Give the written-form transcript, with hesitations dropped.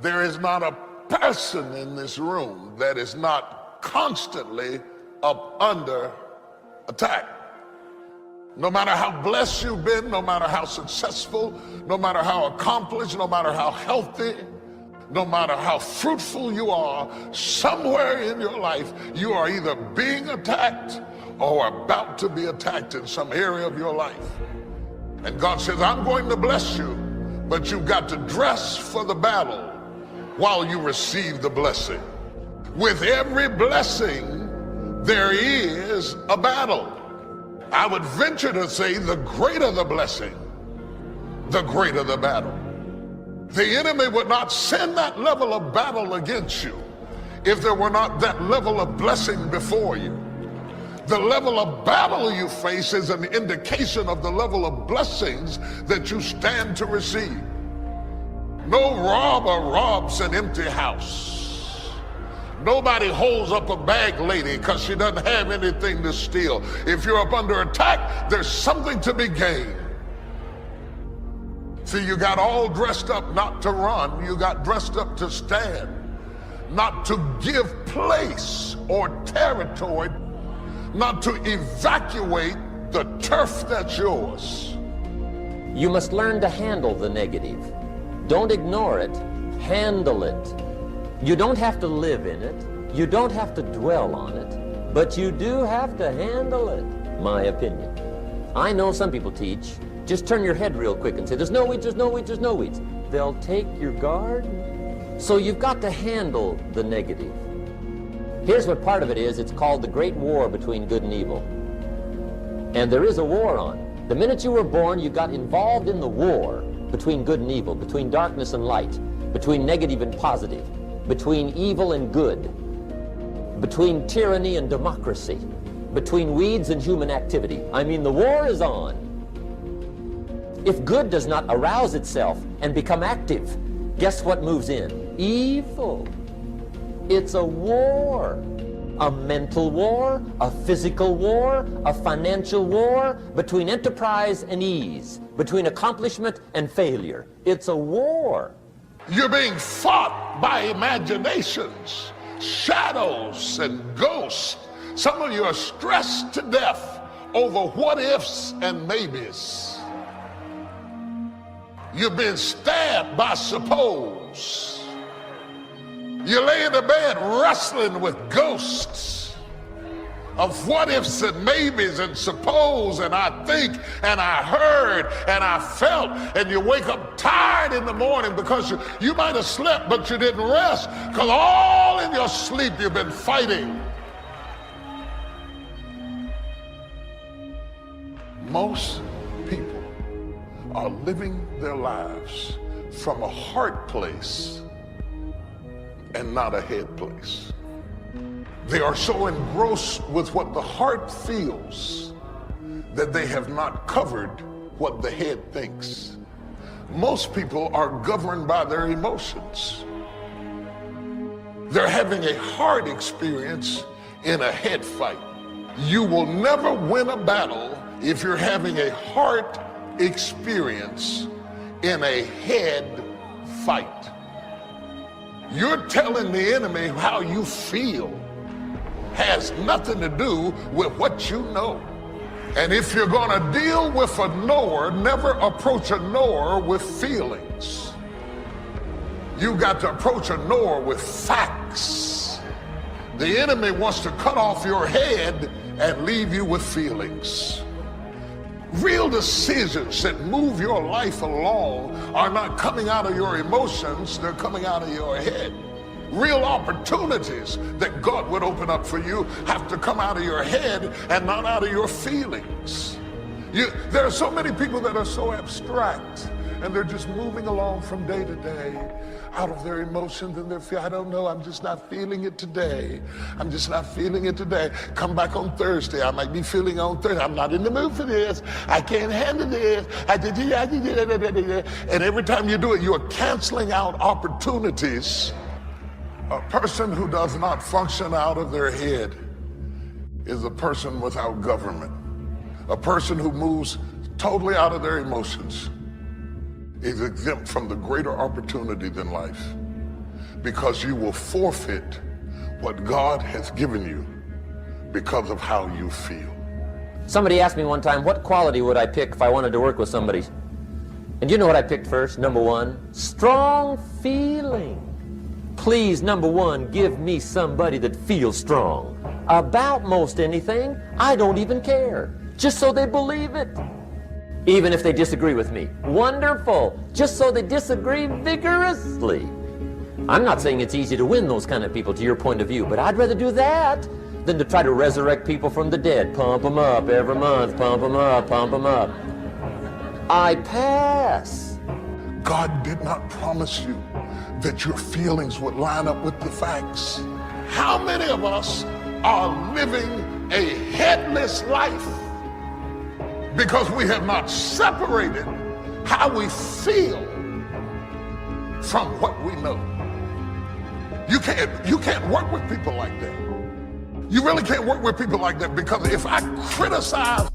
There is not a person in this room that is not constantly up under attack. No matter how blessed you've been, no matter how successful, no matter how accomplished, no matter how healthy, no matter how fruitful you are, somewhere in your life you are either being attacked or about to be attacked in some area of your life. And God says, I'm going to bless you, but you've got to dress for the battle while you receive the blessing. With every blessing, there is a battle. I would venture to say the greater the blessing, the greater the battle. The enemy would not send that level of battle against you if there were not that level of blessing before you. The level of battle you face is an indication of the level of blessings that you stand to receive. No robber robs an empty house. Nobody holds up a bag lady because she doesn't have anything to steal. If you're up under attack, there's something to be gained. See, you got all dressed up not to run, you got dressed up to stand, not to give place or territory, not to evacuate the turf that's yours. You must learn to handle the negative. Don't ignore it, handle it. You don't have to live in it, you don't have to dwell on it, but you do have to handle it, my opinion. I know some people teach, just turn your head real quick and say, there's no weeds, there's no weeds, there's no weeds. They'll take your garden. So you've got to handle the negative. Here's what part of it is. It's called the great war between good and evil. And there is a war on. The minute you were born, you got involved in the war between good and evil, between darkness and light, between negative and positive, between evil and good, between tyranny and democracy, between weeds and human activity. I mean, the war is on. If good does not arouse itself and become active, guess what moves in? Evil. It's a war. A mental war, a physical war, a financial war, between enterprise and ease, between accomplishment and failure. It's a war. You're being fought by imaginations, shadows, and ghosts. Some of you are stressed to death over what ifs and maybes. You've been stabbed by suppose. You lay in the bed wrestling with ghosts of what ifs and maybes and suppose and I think and I heard and I felt, and you wake up tired in the morning because you might have slept but you didn't rest, because all in your sleep you've been fighting. Most people are living their lives from a heart place and not a head place. They are so engrossed with what the heart feels that they have not covered what the head thinks. Most people are governed by their emotions. They're having a heart experience in a head fight. You will never win a battle if you're having a heart experience in a head fight. You're telling the enemy how you feel has nothing to do with what you know. And if you're going to deal with a knower, never approach a knower with feelings. You've got to approach a knower with facts. The enemy wants to cut off your head and leave you with feelings. Real decisions that move your life along are not coming out of your emotions, they're coming out of your head. Real opportunities that God would open up for you have to come out of your head and not out of your feelings. There are so many people that are so abstract and they're just moving along from day to day out of their emotions and their feelings. I don't know, I'm just not feeling it today. I'm just not feeling it today. Come back on Thursday. I might be feeling on Thursday. I'm not in the mood for this. I can't handle this. And every time you do it, you're canceling out opportunities. A person who does not function out of their head is a person without government. A person who moves totally out of their emotions is exempt from the greater opportunity than life. because you will forfeit what God has given you because of how you feel. Somebody asked me one time, what quality would I pick if I wanted to work with somebody? And you know what I picked first? Number one, strong feeling. Please, number one, give me somebody that feels strong about most anything. I don't even care, just so they believe it. Even if they disagree with me, wonderful, just so they disagree vigorously. I'm not saying it's easy to win those kind of people to your point of view, but I'd rather do that than to try to resurrect people from the dead. Pump them up every month, pump them up, pump them up. I pass. God did not promise you that your feelings would line up with the facts. How many of us are living a headless life because we have not separated how we feel from what we know? You can't work with people like that. You really can't work with people like that, because if I criticize